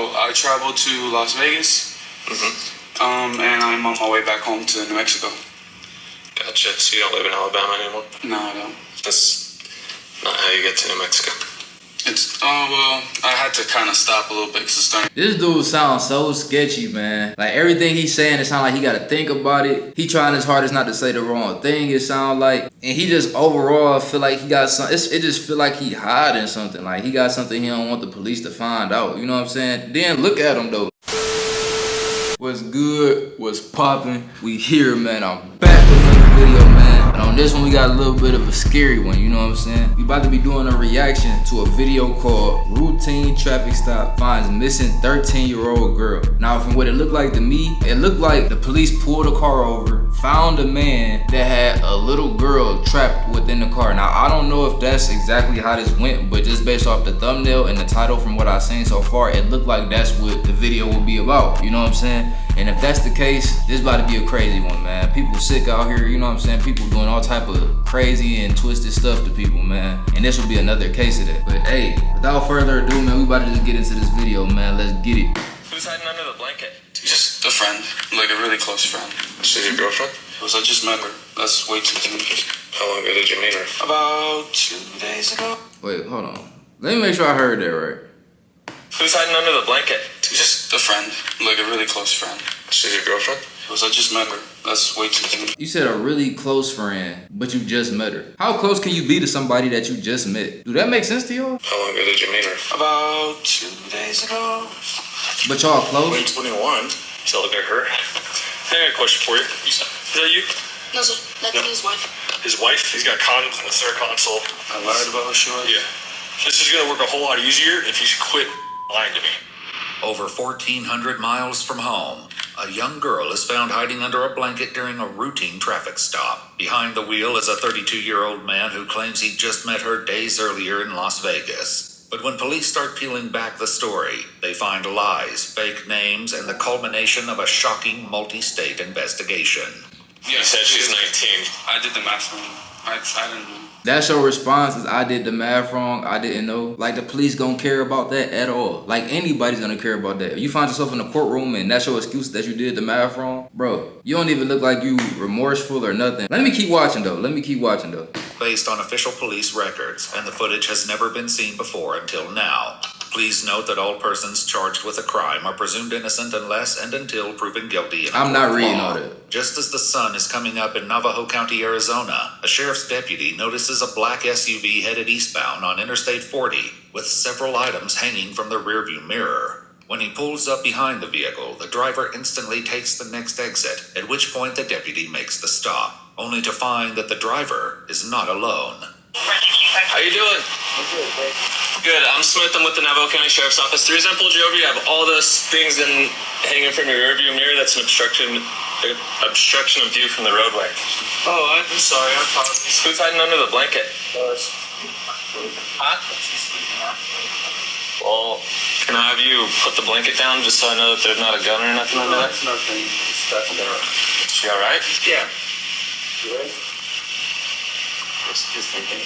I traveled to Las Vegas, and I'm on my way back home to New Mexico. Gotcha. So you don't live in Alabama anymore? No, I don't. That's not how you get to New Mexico. It's, well, I had to kind of stop a little bit because it's starting. This dude sounds so sketchy, man. Like, everything he's saying, it sounds like he got to think about it. He trying his hardest not to say the wrong thing, it sounds like. And he just overall feel like he got something. It just feel like he hiding something. Like, he got something he don't want the police to find out. You know what I'm saying? Then look at him, though. What's good? What's popping? We here, man. I'm back with another video, man. And on this one, we got a little bit of a scary one, you know what I'm saying? We about to be doing a reaction to a video called Routine Traffic Stop Finds Missing 13-Year-Old Girl. Now, from what it looked like to me, it looked like the police pulled a car over, found a man that had a little girl trapped within the car. Now, I don't know if that's exactly how this went, but just based off the thumbnail and the title from what I've seen so far, it looked like that's what the video will be about, you know what I'm saying? And if that's the case, this about to be a crazy one, man. People sick out here, you know what I'm saying? People doing all type of crazy and twisted stuff to people, man. And this will be another case of that. But hey, without further ado, man, we about to just get into this video, man. Let's get it. Who's hiding under the blanket? Just a friend, like a really close friend. She's your girlfriend? Because I just met her. That's way too soon. How long ago did you meet her? About 2 days ago. Wait, hold on. Let me make sure I heard that right. Who's hiding under the blanket? Just a friend, like a really close friend. She's your girlfriend? Because I just met her. That's way too soon. You said a really close friend, but you just met her. How close can you be to somebody that you just met? Do that make sense to y'all? How long ago did you meet her? About 2 days ago. But y'all close? 2021. Shall look at her. Hey, I got a question for you. Is that you? No, sir. That's his wife. His wife? He's got condoms in the center console. I lied about her short. Yeah. This is gonna work a whole lot easier if you quit lying to me. Over 1,400 miles from home, a young girl is found hiding under a blanket during a routine traffic stop. Behind the wheel is a 32-year-old man who claims he just met her days earlier in Las Vegas. But when police start peeling back the story, they find lies, fake names, and the culmination of a shocking multi-state investigation. Yeah, you said she's 19. I did the math wrong. I didn't know. That's your response is I did the math wrong, I didn't know. Like the police don't care about that at all. Like anybody's gonna care about that. If you find yourself in the courtroom and that's your excuse that you did the math wrong, bro, you don't even look like you remorseful or nothing. Let me keep watching though. Based on official police records, and the footage has never been seen before until now. Please note that all persons charged with a crime are presumed innocent unless and until proven guilty. I'm not reading all that. Just as the sun is coming up in Navajo County, Arizona, a sheriff's deputy notices a black SUV headed eastbound on Interstate 40 with several items hanging from the rearview mirror. When he pulls up behind the vehicle, the driver instantly takes the next exit, at which point the deputy makes the stop, only to find that the driver is not alone. How you doing? Good. I'm Smith. I'm with the Navajo County Sheriff's Office. The reason I pulled you over, you have all those things hanging from your rearview mirror. That's an obstruction of view from the roadway. Oh, I'm sorry. I apologize. Who's hiding under the blanket? Huh? Well, can I have you put the blanket down just so I know that there's not a gun or nothing under there? That's nothing. That's not. She all right? Yeah. You ready? Just thinking.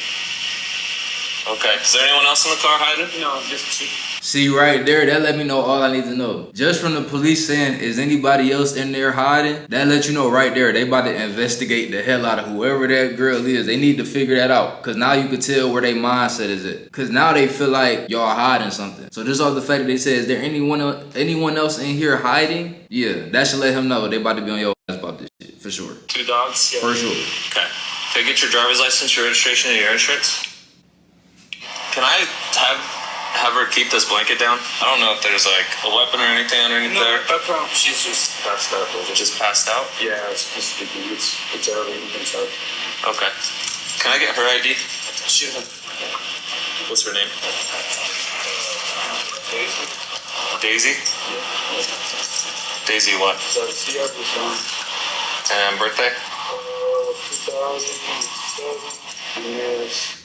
Okay. Is there anyone else in the car hiding? No, just two. See right there, that let me know all I need to know. Just from the police saying, is anybody else in there hiding? That let you know right there, they about to investigate the hell out of whoever that girl is. They need to figure that out. Cause now you can tell where their mindset is at. Cause now they feel like y'all hiding something. So just off the fact that they say, is there anyone else in here hiding? Yeah, that should let him know they about to be on your ass about this shit, for sure. 2 dogs? Yeah. For sure. Okay. Can I get your driver's license, your registration, and your insurance? Can I have her keep this blanket down? I don't know if there's like a weapon or anything underneath there. No problem. She's just passed out. Just passed out? Yeah, it's just it's early. You can tell. Okay. Can I get her ID? Sure. What's her name? Daisy. Daisy? Daisy what? That's the other one. And birthday? 2007. Yes.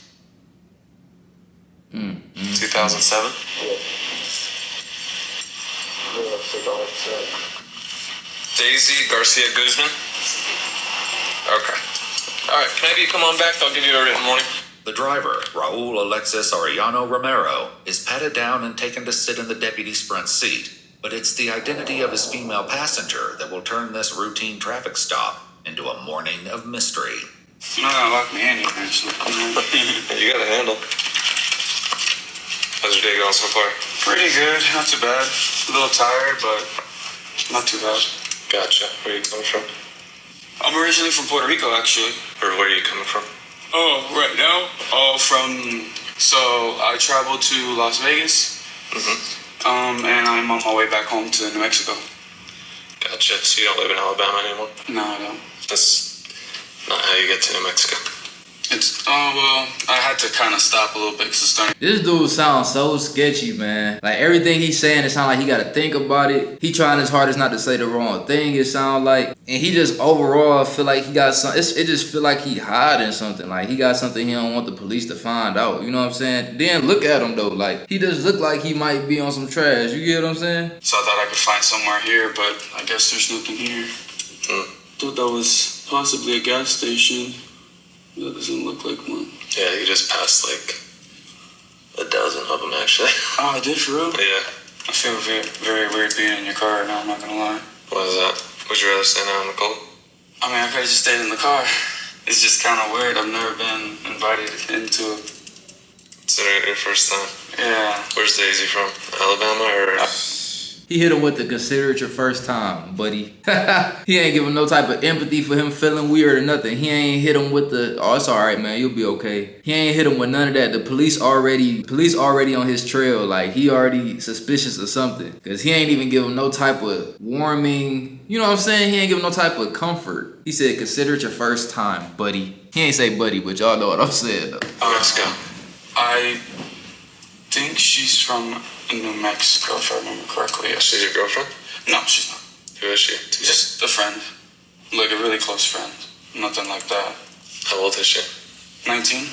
2007? Yeah. Daisy Garcia Guzman? Okay. Alright, can I have you come on back? I'll give you a written warning. The The driver, Raul Alexis Arellano Romero, is patted down and taken to sit in the deputy's front seat. But it's the identity of his female passenger that will turn this routine traffic stop into a morning of mystery. You're not gonna lock me in here, actually. You got a handle. How's your day going so far? Pretty good, not too bad. A little tired, but not too bad. Gotcha. Where are you coming from? I'm originally from Puerto Rico, actually. Or where are you coming from? Oh, right now? So I traveled to Las Vegas. And I'm on my way back home to New Mexico. Gotcha. So you don't live in Alabama anymore? No, I don't. That's not how you get to New Mexico. Well, I had to kind of stop a little bit because it's starting. This dude sounds so sketchy, man. Like everything he's saying, it sounds like he gotta think about it. He trying his hardest not to say the wrong thing, it sounds like. And he just overall feel like he got some, it just feel like he hiding something. Like he got something he don't want the police to find out. You know what I'm saying? Then look at him though. Like he just look like he might be on some trash. You get what I'm saying? So I thought I could find somewhere here, but I guess there's nothing here. Thought that was possibly a gas station. That doesn't look like one. Yeah, you just passed like a dozen of them actually. Oh, I did for real? Yeah. I feel very, very weird being in your car now, I'm not gonna lie. What is that? Would you rather stand out in the cold? I mean, I could've just stayed in the car. It's just kind of weird. I've never been invited into it. Consider it your first time. Yeah. Where's Daisy from? Alabama or? He hit him with the consider it your first time, buddy. He ain't giving no type of empathy for him feeling weird or nothing. He ain't hit him with the, oh, it's all right, man, you'll be okay. He ain't hit him with none of that. The police already on his trail. Like, he already suspicious of something. Because he ain't even give him no type of warming, you know what I'm saying? He ain't giving no type of comfort. He said, consider it your first time, buddy. He ain't say buddy, but y'all know what I'm saying, though. Let's go. I think she's from New Mexico, if I remember correctly. Yes. She's your girlfriend? No, she's not. Who is she? Just a friend. Like a really close friend. Nothing like that. How old is she? 19.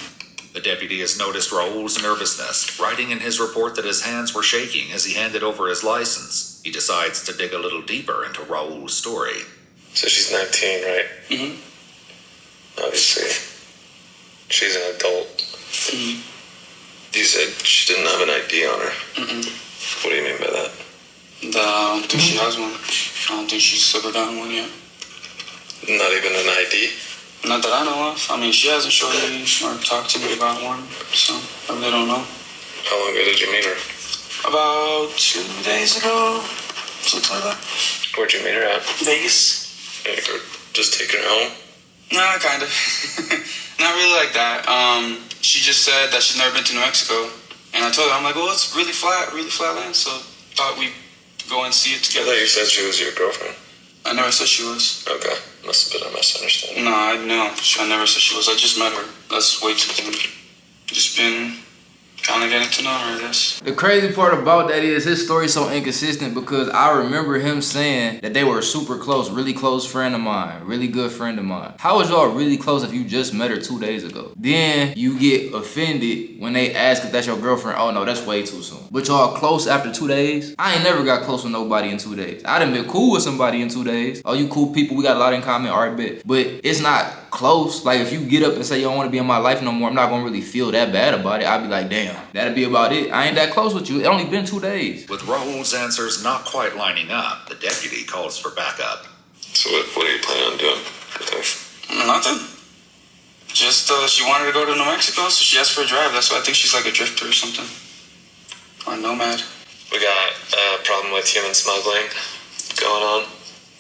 The deputy has noticed Raul's nervousness, writing in his report that his hands were shaking as he handed over his license. He decides to dig a little deeper into Raul's story. So she's 19, right? Obviously, she's an adult. You said she didn't have an ID on her. What do you mean by that? I don't think she has one. I don't think she's ever gotten one yet. Not even an ID? Not that I know of. I mean, she hasn't showed me or talked to me about one, so I really don't know. How long ago did you meet her? About 2 days ago, something like that. Where'd you meet her at? Vegas. You were just taking her home? Nah, kind of. Not really like that. She just said that she's never been to New Mexico. And I told her, I'm like, well, it's really flat land, so thought we'd go and see it I together. thought you said she was your girlfriend. I never said she was. Okay, must have been a misunderstanding. No, I never said she was. I just met her. That's way too soon. Just been kind of getting to know her, I guess. The crazy part about that is his story's so inconsistent because I remember him saying that they were super close, really close friend of mine, really good friend of mine. How is y'all really close if you just met her 2 days ago? Then you get offended when they ask if that's your girlfriend. Oh no, that's way too soon. But y'all close after 2 days? I ain't never got close with nobody in 2 days. I done been cool with somebody in 2 days. Oh, you cool people, we got a lot in common, alright, bet. But it's not close. Like if you get up and say you don't want to be in my life no more, I'm not gonna really feel that bad about it. I'll be like, damn, that'll be about it. I ain't that close with you. It only been 2 days. With Raul's answers not quite lining up, the deputy calls for backup. So what are you planning on doing with her? Nothing. Just, she wanted to go to New Mexico, so she asked for a drive. That's why I think she's like a drifter or something. Or a nomad. We got a problem with human smuggling going on.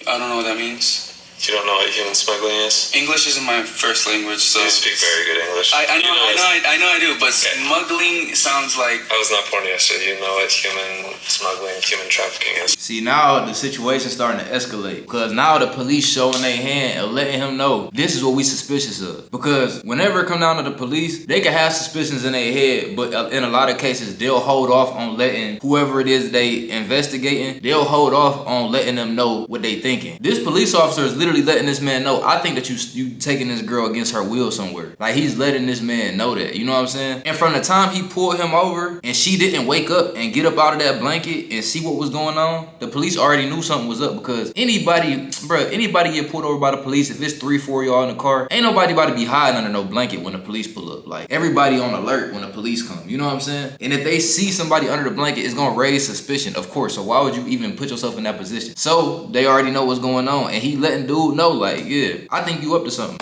I don't know what that means. You don't know what human smuggling is? English isn't my first language, so... You speak very good English. I You know I do, but Okay. smuggling sounds like... I was not born yesterday. You know what human smuggling, human trafficking is. See, now the situation's starting to escalate because now the police showing their hand and letting him know this is what we suspicious of. Because whenever it come down to the police, they can have suspicions in their head, but in a lot of cases, they'll hold off on letting whoever it is they investigating, they'll hold off on letting them know what they thinking. This police officer is literally letting this man know, I think that you taking this girl against her will somewhere. Like he's letting this man know that, you know what I'm saying? And from the time he pulled him over and she didn't wake up and get up out of that blanket and see what was going on, the police already knew something was up because anybody get pulled over by the police, if it's 3-4 y'all in the car, ain't nobody about to be hiding under no blanket when the police pull up. Like, everybody on alert when the police come, you know what I'm saying? And if they see somebody under the blanket, it's gonna raise suspicion, of course. So why would you even put yourself in that position? So they already know what's going on, and he letting dude know, like, yeah, I think you up to something.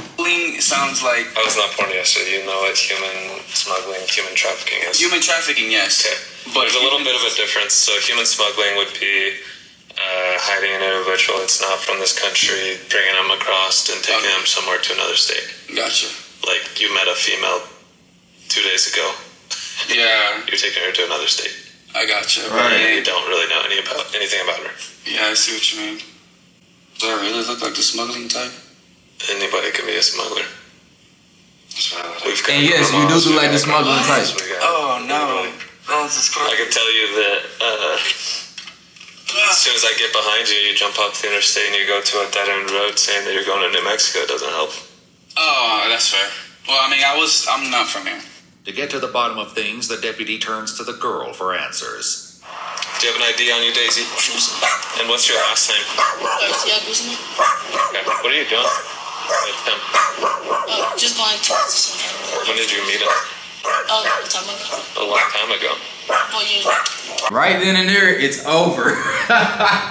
Sounds like I was not porn yesterday. You know what human smuggling, human trafficking is? human trafficking, yes. Okay. But there's a little bit of a difference. So human smuggling would be hiding an individual that's not from this country, bringing them across and taking them somewhere to another state. Gotcha. Like, you met a female 2 days ago. Yeah. You're taking her to another state. I gotcha. Right. You don't really know anything about her. Yeah, I see what you mean. Do I really look like the smuggling type? Anybody can be a smuggler. And yes, you do look like the smuggling type. Oh, no. That's just crazy. I can tell you that as soon as I get behind you, you jump off the interstate and you go to a dead-end road saying that you're going to New Mexico. It doesn't help. Oh, that's fair. Well, I mean, I'm not from here. To get to the bottom of things, the deputy turns to the girl for answers. Do you have an ID on you, Daisy? And what's your last name? Guzman. Okay. What are you doing with him? Just going to something. When did you meet him? A time ago. A long time ago. 4 years. Right then and there, it's over.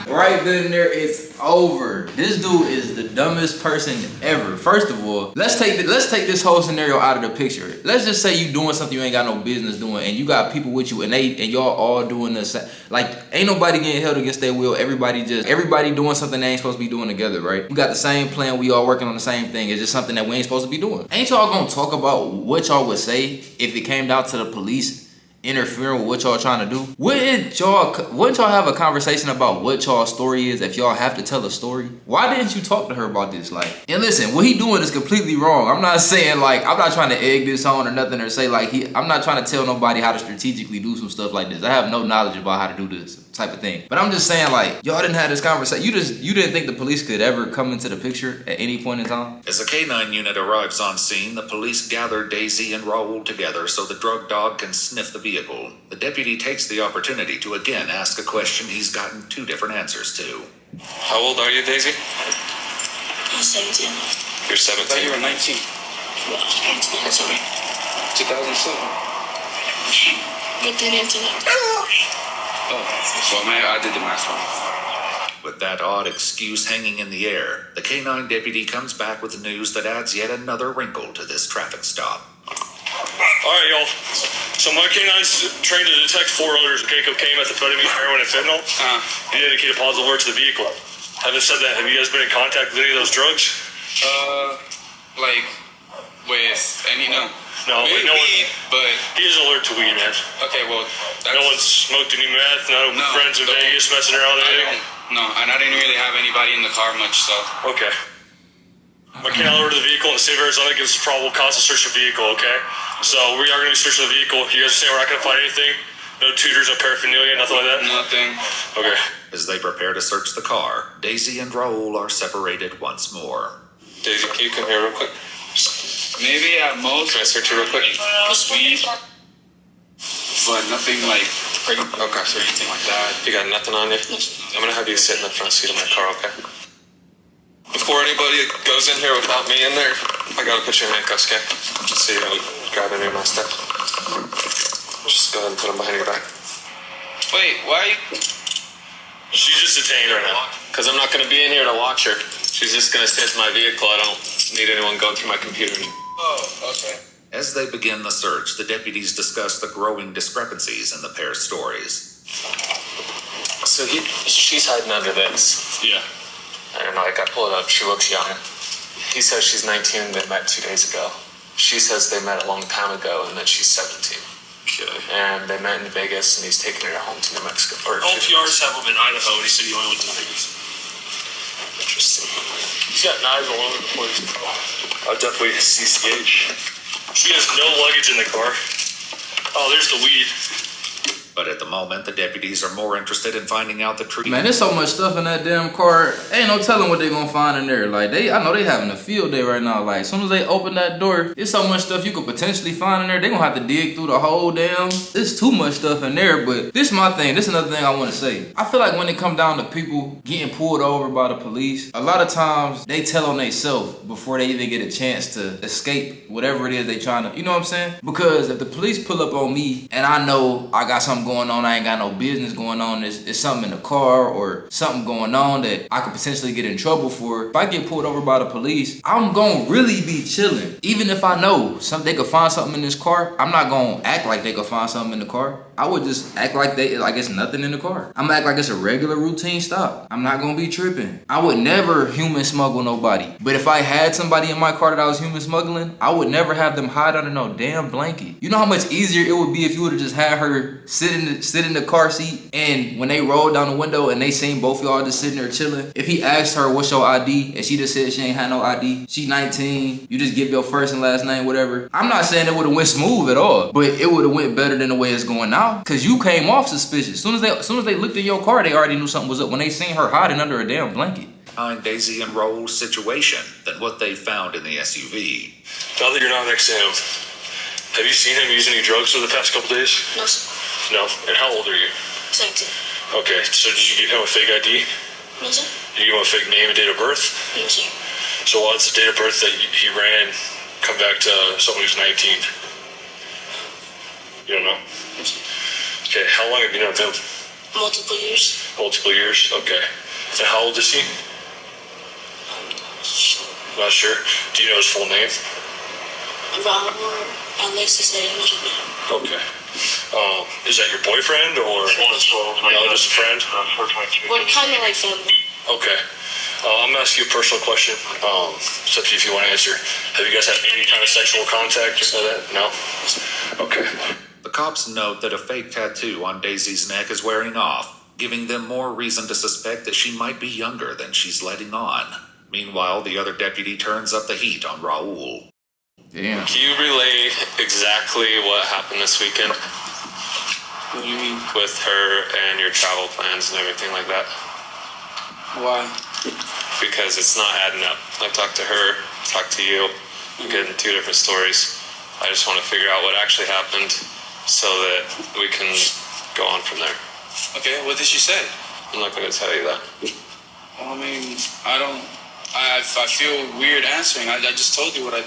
Right then and there, it's over. This dude is the dumbest person ever. First of all, let's take this whole scenario out of the picture. Let's just say you doing something you ain't got no business doing, and you got people with you, and y'all all doing this. Like, ain't nobody getting held against their will. Everybody doing something they ain't supposed to be doing together, right? We got the same plan. We all working on the same thing. It's just something that we ain't supposed to be doing. Ain't y'all gonna talk about what y'all would say if it came down to the police interfering with what y'all trying to do? Wouldn't y'all have a conversation about what y'all story is if y'all have to tell a story? Why didn't you talk to her about this? Like, and listen, what he doing is completely wrong. I'm not saying, like, I'm not trying to egg this on or nothing, or say like I'm not trying to tell nobody how to strategically do some stuff like this. I have no knowledge about how to do this type of thing. But I'm just saying, like, y'all didn't have this conversation. You didn't think the police could ever come into the picture at any point in time? As the K9 unit arrives on scene, the police gather Daisy and Raul together so the drug dog can sniff the vehicle. The deputy takes the opportunity to again ask a question he's gotten 2 different answers to. How old are you, Daisy? I'm 17. You're 17. I thought you were 19. Well, I'm sorry. 2007. But then internet. Oh, well, man, I did the math wrong. With that odd excuse hanging in the air, the K9 deputy comes back with news that adds yet another wrinkle to this traffic stop. Alright, y'all. So my K9's trained to detect 4 odors, okay? Cocaine, methamphetamine, heroin, and fentanyl. You indicate a positive alert to the vehicle. Having said that, have you guys been in contact with any of those drugs? Like, with any, no. No, Maybe no weed, but... He is alert to weed, man. Okay, well, that's... No one's smoked any meth, no friends in Vegas messing around with anything? No, and I didn't really have anybody in the car much, so... Okay. My K9 over to the vehicle in the state of Arizona gives us probable cause to search the vehicle, okay? So we are going to be searching the vehicle. You guys are saying we're not going to find anything? No tutors, no paraphernalia, nothing like that? Nothing. Okay. As they prepare to search the car, Daisy and Raul are separated once more. Daisy, can you come here real quick? Maybe at most... Can I search you real quick? Weed. But nothing like... Okay, or anything like that. You got nothing on you? I'm going to have you sit in the front seat of my car, okay? Before anybody goes in here without me in there, I got to put you in handcuffs, okay? So you don't grab any of my stuff. Just go ahead and put them behind your back. Wait, why? She's just detained right now. Because I'm not going to be in here to watch her. She's just going to stay to my vehicle. I don't need anyone going through my computer. Oh, okay. As they begin the search, the deputies discuss the growing discrepancies in the pair's stories. So she's hiding under this. Yeah. And like, I pull it up. She looks young. He says she's 19 and they met 2 days ago. She says they met a long time ago and that she's 17. Okay. And they met in Vegas and he's taking her home to New Mexico. LPRs have him in Idaho and he said he only went to Vegas. Interesting. He's got knives all over the place. Definitely CCH. She has no luggage in the car. Oh, there's the weed. But at the moment, the deputies are more interested in finding out the truth. Man, there's so much stuff in that damn car. Ain't no telling what they gonna find in there. Like, I know they having a field day right now. Like, as soon as they open that door, there's so much stuff you could potentially find in there. They gonna have to dig through the whole damn. There's too much stuff in there. But this is my thing. This is another thing I want to say. I feel like when it come down to people getting pulled over by the police, a lot of times they tell on themselves before they even get a chance to escape whatever it is they trying to. You know what I'm saying? Because if the police pull up on me and I know I got something going on, I ain't got no business going on, there's something in the car or something going on that I could potentially get in trouble for. If I get pulled over by the police, I'm gonna really be chilling. Even if I know they could find something in this car, I'm not gonna act like they could find something in the car. I would just act like it's nothing in the car. I'm gonna act like it's a regular routine stop. I'm not gonna be tripping. I would never human smuggle nobody. But if I had somebody in my car that I was human smuggling, I would never have them hide under no damn blanket. You know how much easier it would be if you would've just had her sit in the car seat, and when they rolled down the window and they seen both of y'all just sitting there chilling, if he asked her what's your ID and she just said she ain't had no ID, she's 19, you just give your first and last name, whatever. I'm not saying it would've went smooth at all, but it would've went better than the way it's going now. Cause you came off suspicious. As soon as they looked in your car, they already knew something was up when they seen her hiding under a damn blanket. Behind Daisy and Raul's situation than what they found in the SUV. Now that you're not next to him, have you seen him use any drugs over the past couple days? No, sir. No. And how old are you? 17. Okay, so did you give him a fake ID? No, sir. Did you give him a fake name and date of birth? No, sir. So what's the date of birth that he ran come back to someone who's 19? You don't know? No, sir. Okay, how long have you known him? Multiple years. Multiple years? Okay. And how old is he? Not sure. Do you know his full name? Robert Alexis Edwards. Okay. Is that your boyfriend or just a friend? We're kind of like family. Okay. I'm gonna ask you a personal question. It's up to you if you want to answer. Have you guys had any kind of sexual contact or that? No? Okay. The cops note that a fake tattoo on Daisy's neck is wearing off, giving them more reason to suspect that she might be younger than she's letting on. Meanwhile, the other deputy turns up the heat on Raul. Damn. Can you relay exactly what happened this weekend? What do you mean? With her and your travel plans and everything like that? Why? Because it's not adding up. I talked to her, talked to you. I'm getting two different stories. I just want to figure out what actually happened so that we can go on from there. Okay, what did she say? I'm not going to tell you that. Well, I mean, I feel weird answering. I just told you what I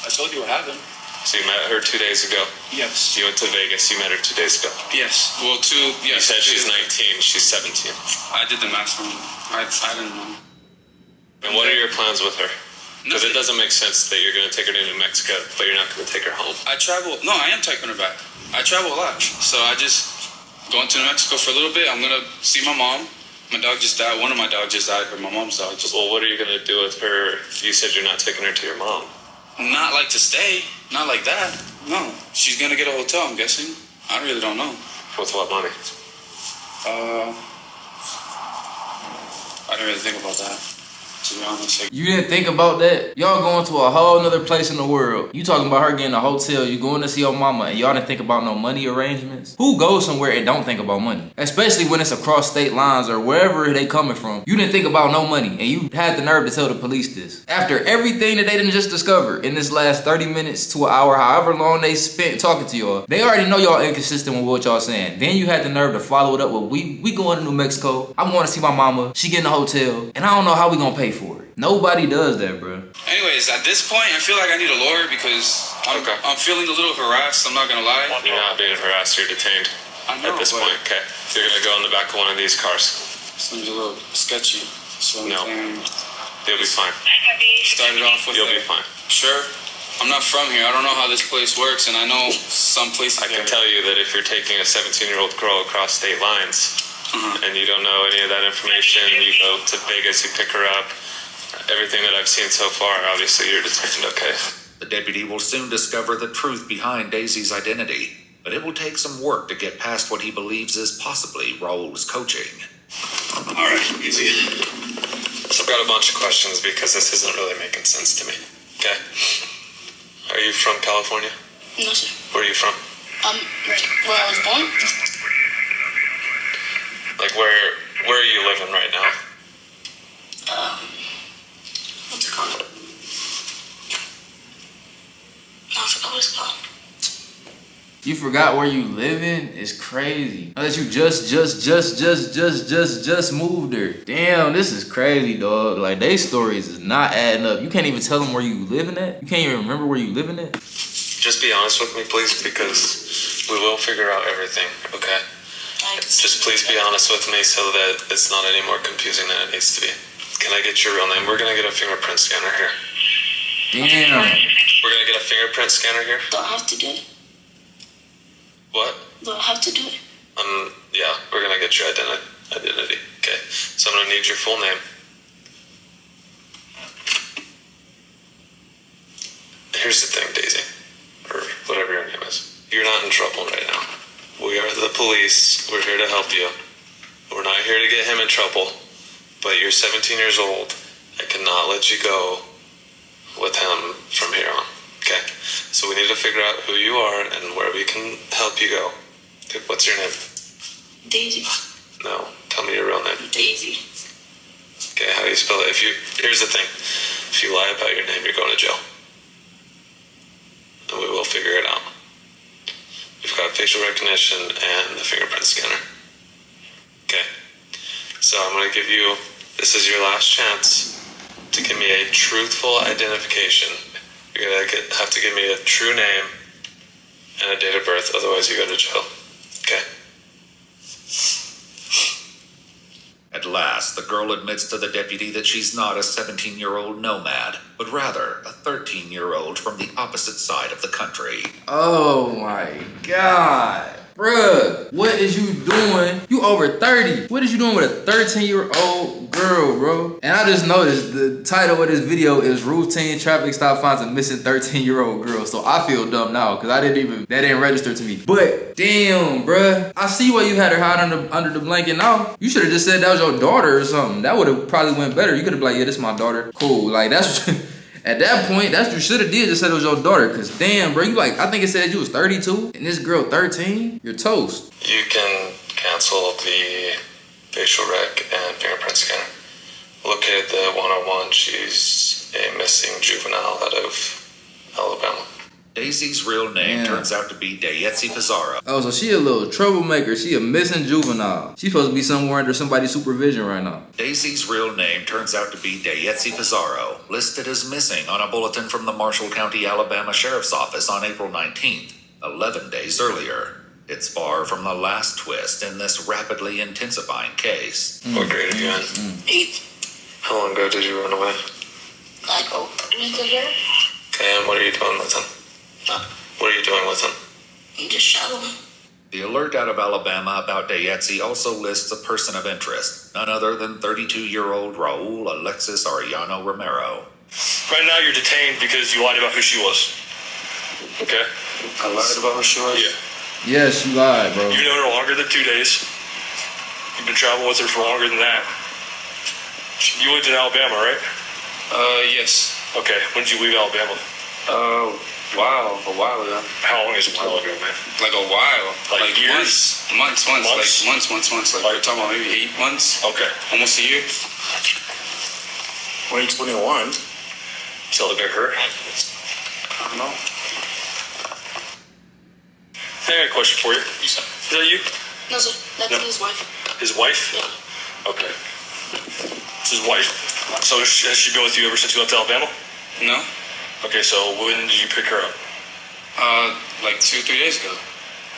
told you what happened. So you met her 2 days ago? Yes. You went to Vegas, you met her 2 days ago? Yes. Well, yes. You said she's 19, she's 17. I did the math wrong. I didn't know. And what are your plans with her? Because it doesn't make sense that you're going to take her to New Mexico, but you're not going to take her home. I am taking her back. I travel a lot. So I just going to New Mexico for a little bit. I'm going to see my mom. My dog just died. One of my dogs just died, but my mom's dog just... Well, what are you going to do with her? You said you're not taking her to your mom. Not like to stay. Not like that. No. She's going to get a hotel, I'm guessing. I really don't know. With what money? I didn't really think about that, to be honest. You didn't think about that? Y'all going to a whole nother place in the world. You talking about her getting a hotel, you going to see your mama, and y'all didn't think about no money arrangements? Who goes somewhere and don't think about money? Especially when it's across state lines or wherever they coming from. You didn't think about no money, and you had the nerve to tell the police this. After everything that they didn't just discover in this last 30 minutes to an hour, however long they spent talking to y'all, they already know y'all inconsistent with what y'all saying. Then you had the nerve to follow it up with, we going to New Mexico, I'm going to see my mama, she getting a hotel, and I don't know how we gonna pay for it. Nobody does that, bro. Anyways, at this point, I feel like I need a lawyer because I'm feeling a little harassed. I'm not gonna lie. You're not being harassed. You're detained. I know, at this point. Okay, so you're gonna go in the back of one of these cars. Seems a little sketchy. So no, you'll be fine. Started off with you'll be fine. Sure. I'm not from here. I don't know how this place works, and I know some places. I can tell you that if you're taking a 17-year-old girl across state lines, and you don't know any of that information, you go to Vegas, you pick her up. Everything that I've seen so far, obviously you're detained, okay? The deputy will soon discover the truth behind Daisy's identity, but it will take some work to get past what he believes is possibly Raul's coaching. All right, easy. So I've got a bunch of questions because this isn't really making sense to me, okay? Are you from California? No, sir. Where are you from? Where I was born? Like, where are you living right now? What's it called? No, I forgot what it's called. You forgot where you living? It's crazy. Unless you just moved there. Damn, this is crazy, dog. Like, they stories is not adding up. You can't even tell them where you living at? You can't even remember where you living at? Just be honest with me, please, because we will figure out everything, okay? Just please be honest with me so that it's not any more confusing than it needs to be. Can I get your real name? We're gonna get a fingerprint scanner here. Damn. We're gonna get a fingerprint scanner here. Do I have to do it? What? Do I have to do it? Yeah, we're gonna get your identity. Okay. So I'm gonna need your full name. Here's the thing, Daisy, or whatever your name is. You're not in trouble right now. We are the police. We're here to help you. We're not here to get him in trouble. But you're 17 years old. I cannot let you go with him from here on. Okay? So we need to figure out who you are and where we can help you go. What's your name? Daisy. No. Tell me your real name. Daisy. Okay, how do you spell it? Here's the thing. If you lie about your name, you're going to jail. And we will figure it out. We've got facial recognition and the fingerprint scanner. Okay. So I'm going to give you, this is your last chance to give me a truthful identification. You're going to have to give me a true name and a date of birth, otherwise you go to jail. Okay? At last, the girl admits to the deputy that she's not a 17-year-old nomad, but rather a 13-year-old from the opposite side of the country. Oh my God. Bruh, what is you doing? You over 30. What is you doing with a 13-year-old girl, bro? And I just noticed the title of this video is Routine Traffic Stop Finds a Missing 13-Year-Old Girl. So I feel dumb now because that didn't register to me. But damn, bruh, I see why you had her hide under the blanket now. You should have just said that was your daughter or something. That would have probably went better. You could have been like, yeah, this is my daughter. Cool. Like, that's... At that point, that's what you should have did. Just said it was your daughter. Cause damn, bro, you like, I think it said you was 32 and this girl 13. You're toast. You can cancel the facial rec and fingerprint scanner. Located the 101. She's a missing juvenile out of Alabama. Daisy's real name turns out to be Dayetsi Pizarro. Oh, so she a little troublemaker. She a missing juvenile. She supposed to be somewhere under somebody's supervision right now. Daisy's real name turns out to be Dayetsi Pizarro, listed as missing on a bulletin from the Marshall County, Alabama Sheriff's Office on April 19th, 11 days earlier. It's far from the last twist in this rapidly intensifying case. What grade are you in? 8. How long ago did you run away? Like a week ago. Okay, and what are you doing with him? What are you doing with him? I'm just shadowing. The alert out of Alabama about Dayetsi also lists a person of interest, none other than 32-year-old Raul Alexis Arellano Romero. Right now, you're detained because you lied about who she was. Okay? I lied about who she was? Yeah. Yes, you lied, bro. You've known her longer than 2 days. You've been traveling with her for longer than that. You lived in Alabama, right? Yes. Okay. When did you leave Alabama? Wow, a while ago. How long is a while ago, man? Like a while. Like years? Months. Months? Like months. Like we're talking about maybe 8 months. Okay. Almost a year. 2021. Still look at her. I don't know. Hey, I got a question for you. Is that you? No, sir. That's No. his wife. His wife? Yeah. Okay. It's his wife. So has she been with you ever since you left Alabama? No? Okay, so when did you pick her up? Like 2-3 days ago.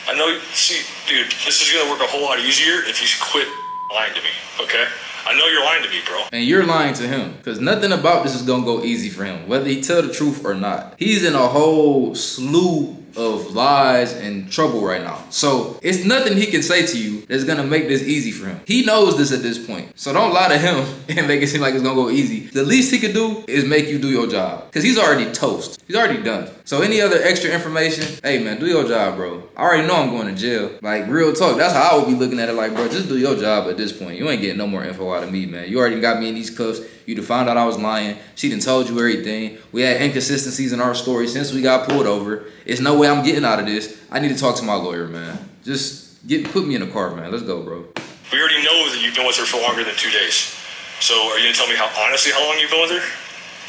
I know, see, dude, this is gonna work a whole lot easier if you quit lying to me, okay? I know you're lying to me, bro. And you're lying to him. Because nothing about this is going to go easy for him. Whether he tell the truth or not. He's in a whole slew of lies and trouble right now. So it's nothing he can say to you that's going to make this easy for him. He knows this at this point. So don't lie to him and make it seem like it's going to go easy. The least he could do is make you do your job. Because he's already toast. He's already done. So any other extra information, hey man, do your job, bro. I already know I'm going to jail. Like, real talk. That's how I would be looking at it. Like, bro, just do your job at this point. You ain't getting no more info out of me, man. You already got me in these cuffs. You done found out I was lying. She done told you everything. We had inconsistencies in our story since we got pulled over. There's no way I'm getting out of this. I need to talk to my lawyer, man. Just put me in the car, man. Let's go, bro. We already know that you've been with her for longer than 2 days. So are you going to tell me honestly how long you've been with her?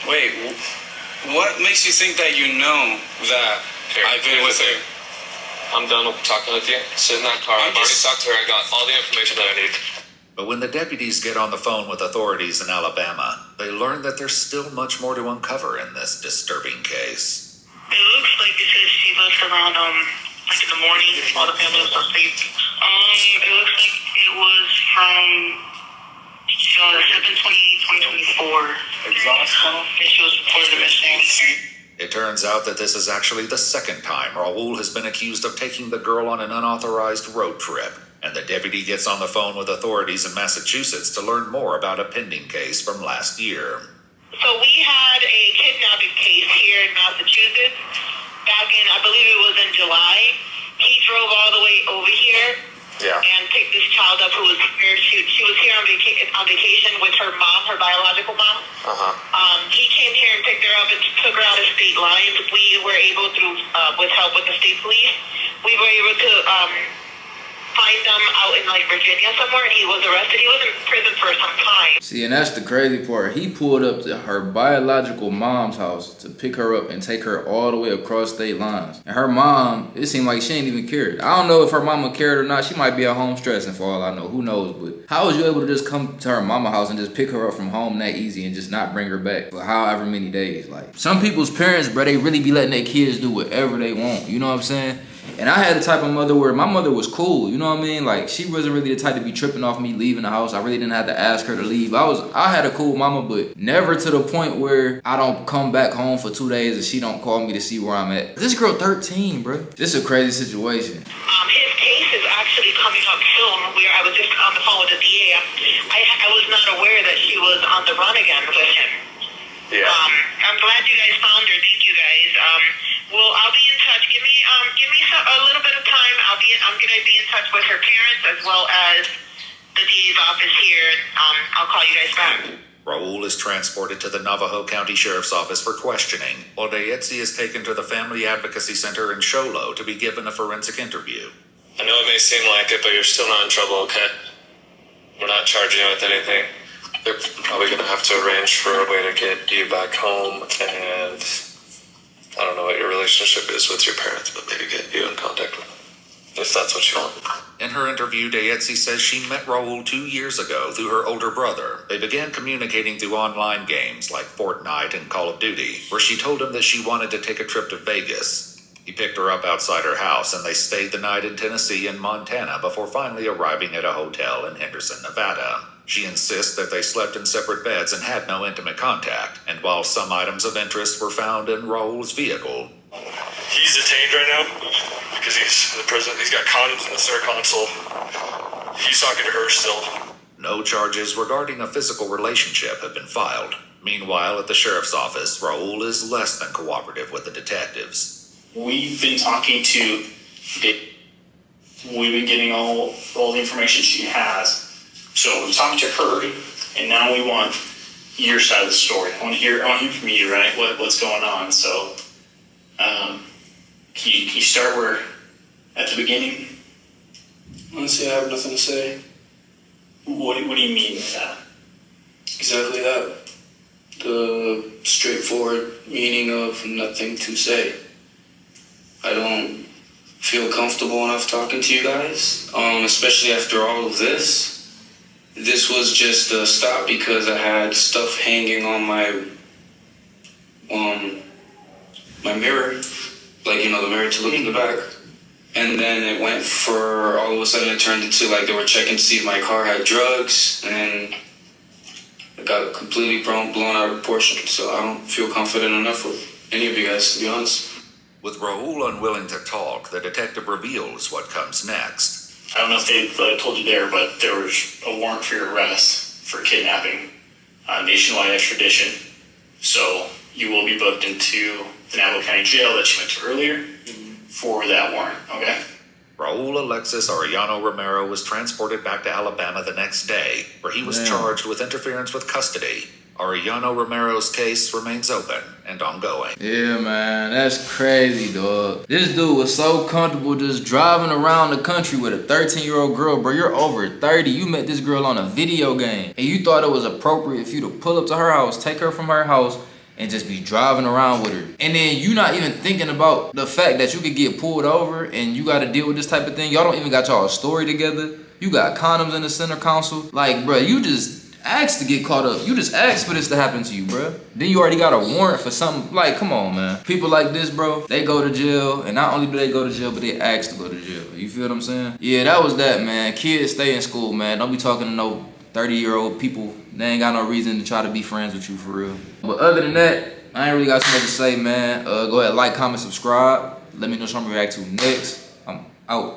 Wait, what makes you think that you know that I've been with her? I'm done with talking with you. Sit in that car. I've already talked to her. I got all the information that I need. But when the deputies get on the phone with authorities in Alabama, they learn that there's still much more to uncover in this disturbing case. It looks like it says she left around, like in the morning while the family was asleep. It looks like it was from 7/28/2024. Exhaust tunnel? And she was reported missing. It turns out that this is actually the second time Raul has been accused of taking the girl on an unauthorized road trip, and the deputy gets on the phone with authorities in Massachusetts to learn more about a pending case from last year. So we had a kidnapping case here in Massachusetts back in, I believe it was in July. He drove all the way over here and picked this child up who was here. She was here on vacation with her mom, her biological mom. He came here and picked her up and took her out of state lines. We were able to, with help with the state police, we were able to find them out in like Virginia somewhere, and he was arrested. He was in prison for some time. See, and that's the crazy part. He pulled up to her biological mom's house to pick her up and take her all the way across state lines. And her mom, it seemed like she ain't even cared. I don't know if her mama cared or not. She might be at home stressing for all I know. Who knows? But how was you able to just come to her mama house and just pick her up from home that easy and just not bring her back for however many days? Like, some people's parents, bro, they really be letting their kids do whatever they want. You know what I'm saying? And I had the type of mother where my mother was cool, you know what I mean? Like, she wasn't really the type to be tripping off me leaving the house. I really didn't have to ask her to leave. I had a cool mama, but never to the point where I don't come back home for 2 days and she don't call me to see where I'm at. This girl 13, bro. This is a crazy situation. His case is actually coming up soon. Where I was just on the phone with the DA. I was not aware that she was on the run again with him. Yeah. I'm glad you guys found her. Thank you guys. Well, I'll be in touch. Give me a little bit of time. I'm gonna be in touch with her parents as well as the DA's office here. I'll call you guys back. Raul is transported to the Navajo County Sheriff's Office for questioning, while Dayetzi is taken to the Family Advocacy Center in Show Low to be given a forensic interview. I know it may seem like it, but you're still not in trouble, okay? We're not charging you with anything. They're probably going to have to arrange for a way to get you back home, and I don't know what your relationship is with your parents, but maybe get you in contact with them, if that's what you want. In her interview, Dayetzi says she met Raul 2 years ago through her older brother. They began communicating through online games like Fortnite and Call of Duty, where she told him that she wanted to take a trip to Vegas. He picked her up outside her house, and they stayed the night in Tennessee and Montana before finally arriving at a hotel in Henderson, Nevada. She insists that they slept in separate beds and had no intimate contact, and while some items of interest were found in Raul's vehicle. He's detained right now because he's the president. He's got condoms in the center console. He's talking to her still. No charges regarding a physical relationship have been filed. Meanwhile, at the sheriff's office, Raul is less than cooperative with the detectives. We've been talking to Dave. We've been getting all the information she has. So we've talked to her, and now we want your side of the story. I want to hear from you, right? What's going on? So, can you start where at the beginning? Honestly, I have nothing to say. What do you mean with that? Exactly that. The straightforward meaning of nothing to say. I don't feel comfortable enough talking to you guys, especially after all of this. This was just a stop because I had stuff hanging on my mirror, like, you know, the mirror to look in the back. And then it went for, all of a sudden it turned into like they were checking to see if my car had drugs, and it got completely blown out of proportion. So I don't feel confident enough with any of you guys, to be honest. With Raul unwilling to talk, the detective reveals what comes next. I don't know if they told you there, but there was a warrant for your arrest for kidnapping, nationwide extradition. So you will be booked into the Navajo County Jail that you went to earlier for that warrant, okay? Raul Alexis Arellano Romero was transported back to Alabama the next day, where he was charged with interference with custody. Arellano Romero's case remains open, and ongoing. Yeah, man, that's crazy, dog. This dude was so comfortable just driving around the country with a 13-year-old girl, bro. You're over 30. You met this girl on a video game, and you thought it was appropriate for you to pull up to her house, take her from her house, and just be driving around with her. And then you not even thinking about the fact that you could get pulled over and you got to deal with this type of thing. Y'all don't even got y'all story together. You got condoms in the center console. Like, bro, you just asked to get caught up. You just asked for this to happen to you, bro. Then you already got a warrant for something. Like, come on, man. People like this, bro, they go to jail, and not only do they go to jail, but they ask to go to jail. You feel what I'm saying? Yeah, that was that, man. Kids, stay in school, man. Don't be talking to no 30-year-old people. They ain't got no reason to try to be friends with you, for real. But other than that, I ain't really got so much to say, man. Go ahead, like, comment, subscribe. Let me know something to react to next. I'm out.